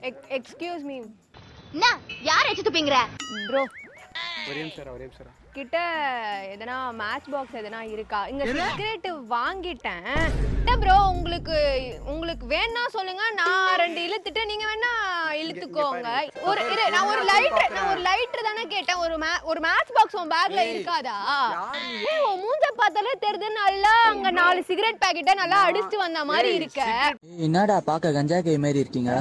Excuse me. என்ன யார் எச்சு துப்பிங்கற bro? ஒரே நிமிஷம் கிட்ட எதனா மேட்ச் பாக்ஸ் எதனா இருக்கா? இங்க சிகரெட் வாங்கிட்டேன். ப்ரோ உங்களுக்கு வேணா சொல்லுங்க, நான் 2 இழுத்துட்டு நீங்க வேணா இழுத்துக்கோங்க. நான் ஒரு லைட்டர் தானே கேட்டேன். ஒரு மேட்ச் பாக்ஸ் உன் பேக்ல இருக்காதா? உன் மூஞ்ச பார்த்தாலே தெரியுது, நல்லா அங்க 4 சிகரெட் பாக்கெட்ட நல்லா அடிச்சிட்டு வந்த மாதிரி இருக்க. என்னடா பாக்க கஞ்சா கை மாதிரி இருக்கீங்க?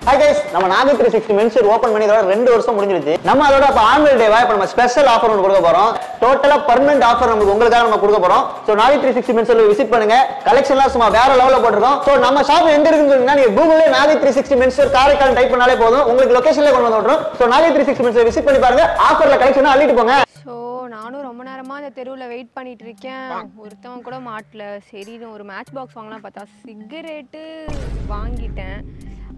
Hi guys, நம்ம நாகை 360 மென்ஸ் ஓபன் பண்ணி இதோட 2 வருஷம் முடிஞ்சிருச்சு. நம்ம அதோட அப்ப ஆனுவல் டேவா இப்ப நம்ம ஸ்பெஷல் ஆஃபர் ஒன்று கொடுக்க போறோம். டோட்டலா பெர்மனன்ட் ஆஃபர் நமக்கு உங்களுக்காக நம்ம கொடுக்க போறோம். சோ நாகை 360 மென்ஸ் விசிட் பண்ணுங்க. கலெக்ஷன்லாம் சும்மா வேற லெவல்ல போட்டுருக்கோம். சோ நம்ம ஷாப் எங்க இருக்குன்னு சொன்னீங்கன்னா நீங்க கூகுள்ல நாகை 360 மென்ஸ் காரைக்கால் டைப் பண்ணாலே போதும், உங்களுக்கு லொகேஷன்ல கொண்டு வந்து விட்டுரும். சோ நாகை 360 மென்ஸ் விசிட் பண்ணி பாருங்க. ஆஃபர்ல கலெக்ஷன் அள்ளிட்டு போங்க. சோ நானும் ரொம்ப நேரமா அந்த தெருவுல வெயிட் பண்ணிட்டு இருக்கேன். ஒருத்தவங்க கூட மாட்டல. சரி ஒரு மேட்ச் பாக்ஸ் வாங்கலாம் பார்த்தா சிகரெட் வாங்கிட்டேன்.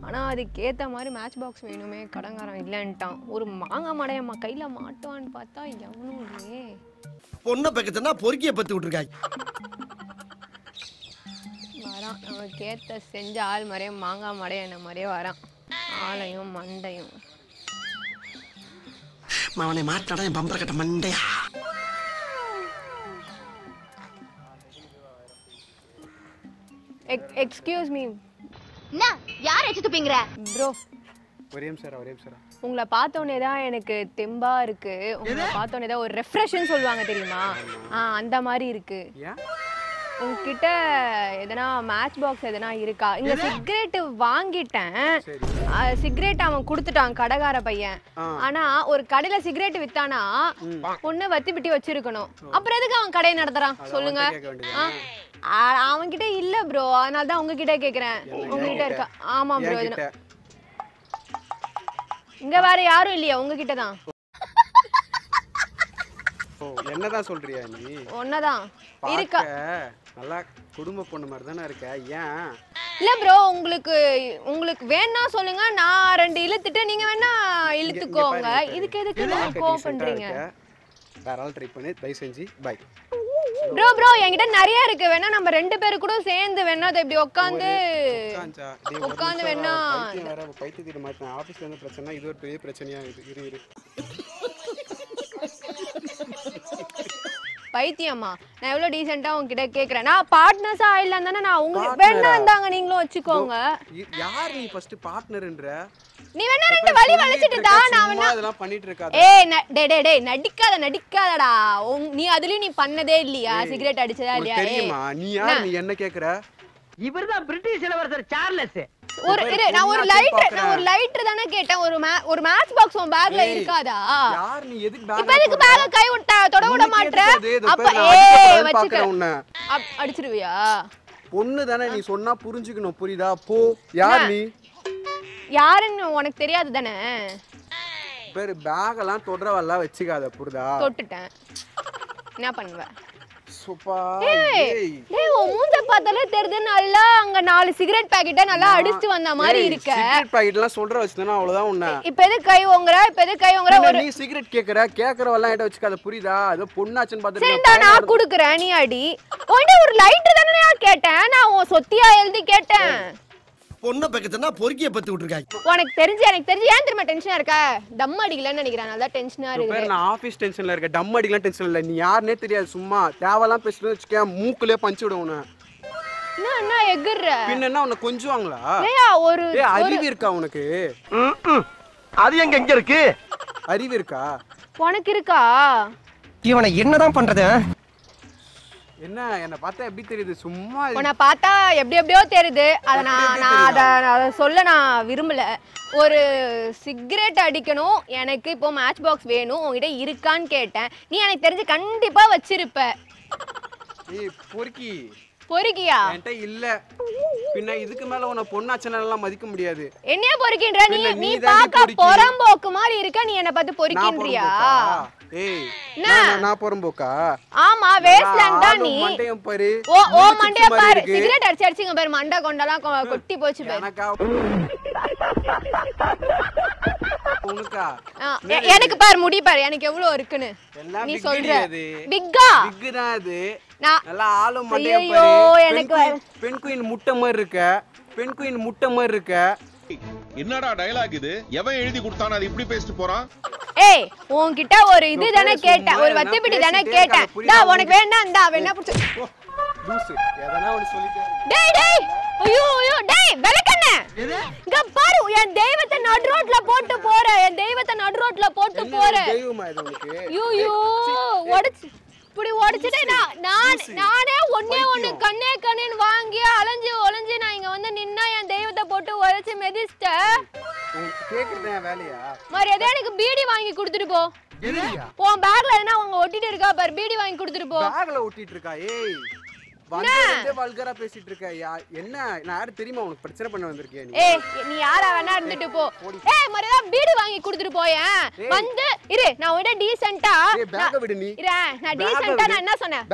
ஆனா அதுக்கேற்ற மாதிரி மேட்ச் பாக்ஸ் வேணுமே, கடங்காரன் இல்லைன்ட்டான். ஒரு மாங்காய் மடையம்மா கையில மாட்டுவான்னு பார்த்தா எவனும் இல்லையே. பொண்ணை பக்கத்துனா பொறுக்கிய பத்து விட்டுருக்காய். வரான் நமக்கேற்ற செஞ்ச ஆள் மாதிரியே, மாங்காய் மடைய என்ன மாதிரியே வரான். ஆளையும் மண்டையும் அவனை மாட்டாடா என் பம்பர கட்ட மண்டையா. Excuse me. என்ன யார் எச்சு துப்பிங்கற? ப்ரோ ஒரே நிமிஷம். உங்களை பார்த்தோன்னே தான் எனக்கு தெம்பா இருக்கு. உங்களை பார்த்தோன்னே தான் ஒரு ரெஃப்ரெஷ்னு சொல்லுவாங்க தெரியுமா? அந்த மாதிரி இருக்கு. உங்ககிட்ட எதனா மேட்ச் பாக்ஸ் எதனா இருக்கா? இங்க சிகரெட் வாங்கிட்டேன். சிகரெட் அவன் கொடுத்துட்டான் கடைக்கார பையன். ஆனா ஒரு கடையில சிகரெட் வித்தானா ஒண்ணு வத்தி பிட்டி வச்சிருக்கணும். அப்புறம் எதுக்கு அவன் கடையை நடத்துறான் சொல்லுங்க? அவன்கிட்ட இல்ல ப்ரோ, அதனால தான் உங்ககிட்ட கேக்குறேன். உங்ககிட்ட இருக்கா? ஆமா ப்ரோ. இங்க வேற யாரும் இல்லையா? உங்ககிட்ட தான். என்னதான் சொல்றியா நீ? ஒன்னதான் இருக்கா. நல்லா குடும்ப பொண்ணு மாதிரி தானே இருக்க. ஏன் இல்ல ப்ரோ, உங்களுக்கு வேணா சொல்லுங்க, நான் 2 இழுத்துட்டு நீங்க வேணா இழுத்துக்கோங்க. இதுக்கு எதுக்கு கோவம் பண்றீங்க? வேற ஆள் ட்ரை பண்ணி தயவு செஞ்சு பை. ப்ரோ என்கிட்ட நிறைய இருக்கு. வேணா நம்ம 2 பேரு கூட சேர்ந்து வேணா அதை இப்படி உட்காந்து வேணா பைத்தியத்திட்ட மாட்டேன். ஆபீஸ்ல இருந்து பிரச்சனை, இது ஒரு பெரிய பிரச்சனையா இரு. பைத்தியமா? நான் எவ்வளவு டீசென்ட்டா உங்ககிட்ட கேக்குறேன். நான் பார்ட்னர்ஸா ஆயிடலாம் தானே. நான் உங்களுக்கு வேணா இருந்தாங்க, நீங்களும் வச்சுக்கோங்க. யார் நீ ஃபர்ஸ்ட் பார்ட்னர்ன்ற? நீ வேணா 2 வலி வலிச்சிட்டு தா. நான் வேணா அதெல்லாம் பண்ணிட்டு இருக்காத. டேய் நடிக்காதடா. நீ அதுலயும் நீ பண்ணதே இல்லையா? சிகரெட் அடிச்சதா இல்லையா? தெரியுமா? நீ யார்? நீ என்ன கேக்குற? இவர்தான் பிரிட்டிஷ் இளவரசர் சார்லஸ். நான் ஒரு லைட்டர் தானே கேட்டேன். ஒரு மேட்ச் பாக்ஸ் உன் பேக்ல இருக்காதா? யார் நீ? எதுக்கு பேக் கை விட்டா தொட விட மாட்டற? அப்ப வச்சுக்க உன்னை அடிச்சிருவியா? பொண்ணு தானே, நீ சொன்னா புரிஞ்சுக்கணும். புரியுதா? போ. யார் நீ? யாருன்னு உனக்கு தெரியாது தானே? பேர் பேக் எல்லாம் தொடரவெல்லாம் வச்சுக்காத. புரியுதா? தொட்டுட்டேன். என்ன பண்ணுவ? சூப்பா. டேய் உன் மூஞ்ச பார்த்தாலே தெரியுது, நல்லா அங்க 4 சிகரெட் பாக்கெட்ட நல்லா அடிச்சிட்டு வந்த மாதிரி இருக்க. சிகரெட் பாக்கெட் எல்லாம் சொல்ற வச்சதனா அவ்வளவுதான் உன்ன. இப்போ எதுக்கு கை ஓங்கற? ஒரு நீ சிகரெட் கேக்குறவெல்லாம் என்கிட்ட வச்சுக்காத. புரியுதா? ஏதோ பொண்ணாச்சுன்னு பார்த்துட்டு சரி நான் குடுக்குறேன், நீ அடி. உன்கிட்ட ஒரு லைட்டர் தானே நான் கேட்டேன். நான் உன் சொத்தியா எழுதி கேட்டேன். பொண்ணை பக்கத்துனா பொறுக்கிய பத்து விட்டுருக்காய். எனக்கு தெரிஞ்சு ஏன் திரும்ப டென்ஷனா இருக்க? டம் அடிக்கலன்னு நினைக்கிறேன். அதான் டென்ஷனா இருக்கு. நான் ஆபீஸ் டென்ஷன்ல இருக்க. டம் அடிக்கலாம் டென்ஷன் இல்ல. நீ யாருனே தெரியாது. சும்மா தேவலாம் பேசுறது வச்சுக்க, மூக்குலயே பஞ்சு விடுவேன் உன்னை. என்ன எகுற? பின்ன என்ன உன்னை கொஞ்சுவாங்களா? ஏய் அறிவு இருக்கா உனக்கு? அது எங்க இருக்கு? அறிவு இருக்கா உனக்கு? இருக்கா? இவனை என்னதான் பண்றது? என்ன பார்த்தா எப்படி தெரியுது? சும்மா உன்னை பார்த்தா எப்படியோ தெரியுது. அதை நான் சொல்ல நான் விரும்பல. ஒரு சிகரெட் அடிக்கணும், எனக்கு இப்போ மேட்ச் பாக்ஸ் வேணும், உங்ககிட்ட இருக்கான்னு கேட்டேன். நீ எனக்கு தெரிஞ்சு கண்டிப்பா வச்சிருப்ப. பொறுக்கியா? என்கிட்ட இல்ல. பின்ன இதுக்கு மேல உன்னை பொண்ணாச்சனெல்லாம் மதிக்க முடியாது. என்னைய பொறுக்கின்ற? நீ பாக்க பொறம்போக்கு மாதிரி இருக்க. நீ என்ன பார்த்து பொறுக்கின்றியா? ஏய் நான் பொறம்போக்கா? ஆமா, வேஸ்ட்லேண்ட் தான் நீ. மண்டையம் பாரு. ஓ மண்டைய பாரு. சிகரெட் அடிச்சிங்க பாரு, மண்டை கொண்டலாம் கொட்டி போச்சு பாரு. உனக்கா எனக்கு பாரு முடி பாரு எனக்கு எவ்வளவு இருக்குன்னு எல்லாம் நீ big சொல்ற அது. பிக்கா big தான் அது. நான் நல்லா ஆளும் மண்டைய ஐயோ, பாரு. எனக்கு பெண் குயின் முட்டை மாதிரி இருக்க. பெண் குயின் முட்டை மாதிரி இருக்க. என்னடா டயலாக் இது? எவன் எழுதி கொடுத்தானே அது இப்படி பேசிட்டு போறான்? ஏய் உன்கிட்ட ஒரு இது தானே கேட்டேன், ஒரு வத்திப்பிடி தானே கேட்டேன். டா உனக்கு வேண்டாம் டா வேணா புடிச்சு லூசு எதனா ஒன்னு சொல்லிட்டே. டேய் டேய் ஐயோ ஐயோ டேய் விளக்கண்ணே இங்க பாரு என் தெய்வத்தை நடு ரோட்ல போட்டு போற, என் தெய்வத்தை நடு ரோட்ல போட்டு போற. தெய்வமா இது உனக்கு? ஐயோ உடைச்சு இப்படி உடைச்சிட்டே நானே ஒண்ணு கண்ணே கண்ணேன்னு வாங்கி அலைஞ்சு ஒளிஞ்சு நான் இங்க வந்து நின்னா என் தெய்வத்தை போட்டு உடைச்சு மெதிச்சிட்டேன். கேக்குறதே வேலையா? மரியாதை எனக்கு பீடி வாங்கி கொடுத்துட்டு போ. உன் பேக்ல எதனா அவங்க ஒட்டிட்டு இருக்கா பாரு, பீடி வாங்கி கொடுத்துட்டு போ. பேக்ல ஒட்டிட்டு இருக்கா? ஏய் வந்தே வல்கரா பேசிட்டு இருக்க. என்ன நான் யாரு தெரியுமா? உனக்கு பிரச்சனை பண்ண வந்திருக்கேன் நீ. ஏய் நீ யாரா வேணா இருந்துட்டு போ. ஏய் மரியாதை பீடி வாங்கி கொடுத்துட்டு போயேன். வந்து இரு நான் உன்கிட்ட டீசென்ட்டா. ஏய் பேக்க விடு நீ. இரு நான் டீசென்ட்டா நான் என்ன சொன்னேன்?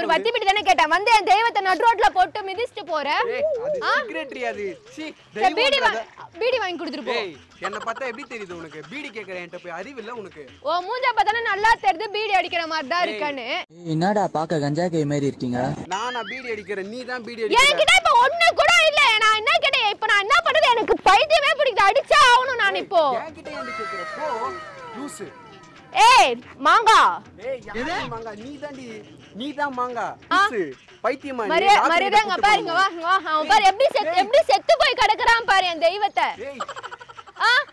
ஒரு வத்தி பீடி தானே கேட்டேன். வந்து என் தெய்வத்தை நடு ரோட்ல போட்டு மிதிச்சிட்டு போற. ஏய் அது செக்ரட்டரி அது. சீ பீடி வாங்கி கொடுத்துட்டு போ. ஏய் என்ன பார்த்தா எப்படி தெரியுது உனக்கு? பீடி கேக்குற என்கிட்ட போய் அறிவு இல்ல உனக்கு? ஓ மூஞ்ச பார்த்தானே நல்லா தெரியுது பீடி அடிக்கிற மாதிரி தான் இருக்கானே. என்னடா பாக்க கஞ்சா கை மாதிரி இருக்கீங்க? நான் பீடி அடிக்கிறேன், நீ தான் பீடி அடிக்கிற. என்கிட்ட இப்ப ஒண்ணு கூட இல்ல. நான் என்ன கேட்டேன்? இப்ப நான் என்ன பண்றது? எனக்கு பைத்தியமே பிடிக்குது, அடிச்சா ஆவணும் நான் இப்போ. என்கிட்ட ஏன் கேக்குற? போ லூசு. ஏய் மாங்கா. ஏய் யாரு மாங்கா? நீ தான் மாங்கா. லூசு பைத்தியமா நீ? மரியாதைங்க பாருங்க வா வா. அவன் பாரு எப்படி செத்து போய் கிடக்குறான் பாரு என் தெய்வத்தை. ஏய்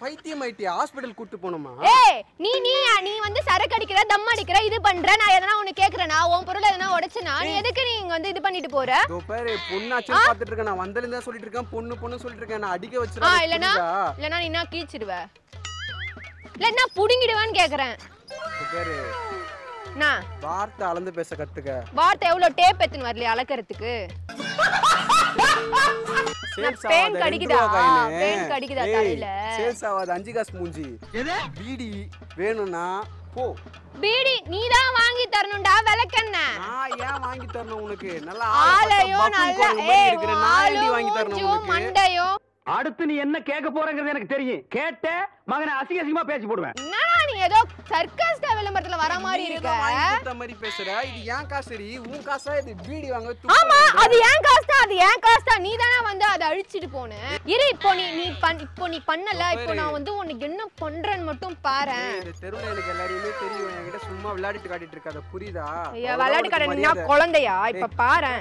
பைத்தியமாயிட்டியா? ஹாஸ்பிடல் கூட்டி போணுமா? ஏய் நீ வந்து சரக்கு அடிக்கிற, தம் அடிக்கிற, இது பண்ற. நான் எதனா உன்னை கேக்குறேனா? உன் பொருளை எதனா உடைச்சனா? நீ எதுக்கு நீ இங்க வந்து இது பண்ணிட்டு போற? இதோ பாரு பொண்ணாச்சு பாத்துட்டு இருக்கேன். நான் வந்தல இருந்தா சொல்லிட்டு இருக்கேன். பொண்ணு சொல்லிட்டு இருக்கேன். நான் அடிக்க வச்சிரேன். இல்லனா நீ என்ன கீச்சிடுவ? இல்லனா புடிங்கிடுவான்னு கேக்குறேன். இதோ பாரு நான் வார்த்தை அளந்து பேச கத்துக்க. வார்த்தை எவ்வளவு டேப் எத்துன்னு வரலையா அளக்கிறதுக்கு? பேன் கடிக்குதா தலையில? சேல்ஸ் ஆகாது 5 காசு மூஞ்சி. பீடி வேணும்னா போ. பீடி நீதான் வாங்கி தரணும்டா விளக்கண்ண. நான் ஏன் வாங்கி தரணும் உனக்கு? நல்லா ஆளையோ நல்லா நான் வாங்கி தரணும் உனக்கு. மண்டையோ அடுத்து நீ என்ன கேட்க போறங்கிறது எனக்கு தெரியும். கேட்ட மகனை அசிங்கமா பேசி போடுவேன். நீ ஏதோ சர்க்கஸ் விளம்பரத்துல வர மாதிரி இருக்க. வாங்கி மாதிரி பேசுற. இது ஏன் காசுடி? உன் காசா? இது பீடி வாங்க. ஆமா அது ஏன் காசு தான். நீ தானே வந்து அதை அழிச்சிட்டு போன. இரு இப்போ நீ பண்ணல. இப்போ நான் வந்து உனக்கு என்ன பண்றேன்னு மட்டும் பாரு. இந்த தெருவுல எனக்கு எல்லாரையுமே தெரியும். என்கிட்ட சும்மா விளையாடிட்டு காட்டிட்டு இருக்காத புரியுதா? ஐயா விளையாட்டு காட்ட நீ குழந்தையா? இப்ப பாரு.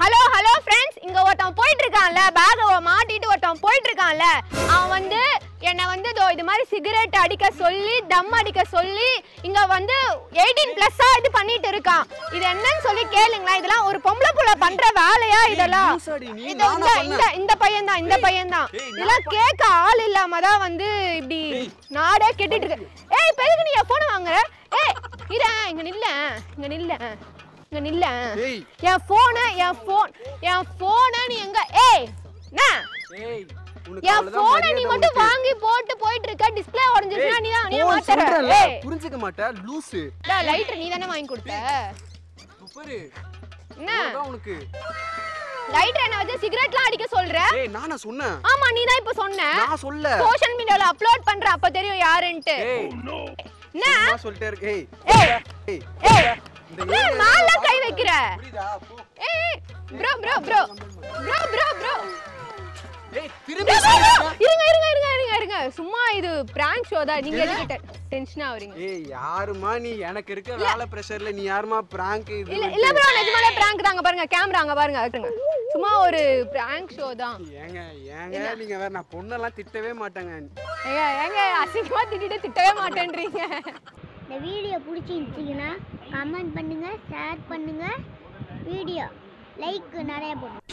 ஹலோ ஃப்ரெண்ட்ஸ், இங்க ஒருத்தன் போயிட்டு இருக்கான்ல, பேக மாட்டிட்டு ஒருத்தன் போயிட்டு இருக்கான்ல. அவன் வந்து என்ன வந்து இது மாதிரி சிகரெட் அடிக்க சொல்லி, தம் அடிக்க சொல்லி இங்க வந்து 18+ இது பண்ணிட்டு இருக்கான். இது என்னன்னு சொல்லி கேளுங்களா? இதெல்லாம் ஒரு பொம்பளை புள்ள பண்ற வேலையா இதெல்லாம்? இந்த பையன் தான். இதெல்லாம் கேட்க ஆள் இல்லாம தான் வந்து இப்படி நாடே கெட்டிட்டு இருக்கு. ஏய் இப்ப எதுக்கு நீ போன் வாங்குற? ஏய் இரு இங்க நில்ல. என் போனை நீ எங்க? ஏய் என் போனை நீ மட்டும் வாங்கி போட்டு இருக்க. டிஸ்ப்ளே உடைஞ்சிருச்சுனா நீ மாத்தற. ஏய் புரிஞ்சிக்க மாட்டே லூசு. லைட்டர் நீ தானே வாங்கி கொடுத்த. சூப்பர். என்ன உனக்கு லைட்டர் என்ன வச்சு சிகரெட்லாம் அடிக்க சொல்ற? ஏய் நானா சொன்னேன்? ஆமா நீ தான் இப்ப சொன்ன. நான் சொல்ல. சோஷியல் மீடியால அப்லோட் பண்ற அப்ப தெரியும் யாருன்னு. நான் சொல்லிட்டே இருக்கேன். ஏய் ஏய் மேல கை வைக்கிற. ஏய் ப்ரோ ஏய் திரும்பி இருங்க சும்மா இது பிராங்க் ஷோ தான். நீங்க எதுக்கு டென்ஷன் ஆவறீங்க? ஏய் யாருமா நீ? எனக்கு இருக்க வேலை பிரஷர்ல நீ யாருமா பிராங்க் இது? இல்ல ப்ரோ நிஜமாவே பிராங்க் தாங்க. பாருங்க கேமரா அங்க பாருங்க. சும்மா ஒரு பிராங்க் ஷோ தான். ஏங்க நீங்க வேற நான் பொண்ணெல்லாம் திட்டவே மாட்டேங்க. ஏங்க அசிங்கமா திட்டவே மாட்டேன்றீங்க. இந்த வீடியோ பிடிச்சிருந்துச்சுன்னா கமெண்ட் பண்ணுங்க, ஷேர் பண்ணுங்க, வீடியோ லைக் நிறைய போடுங்க.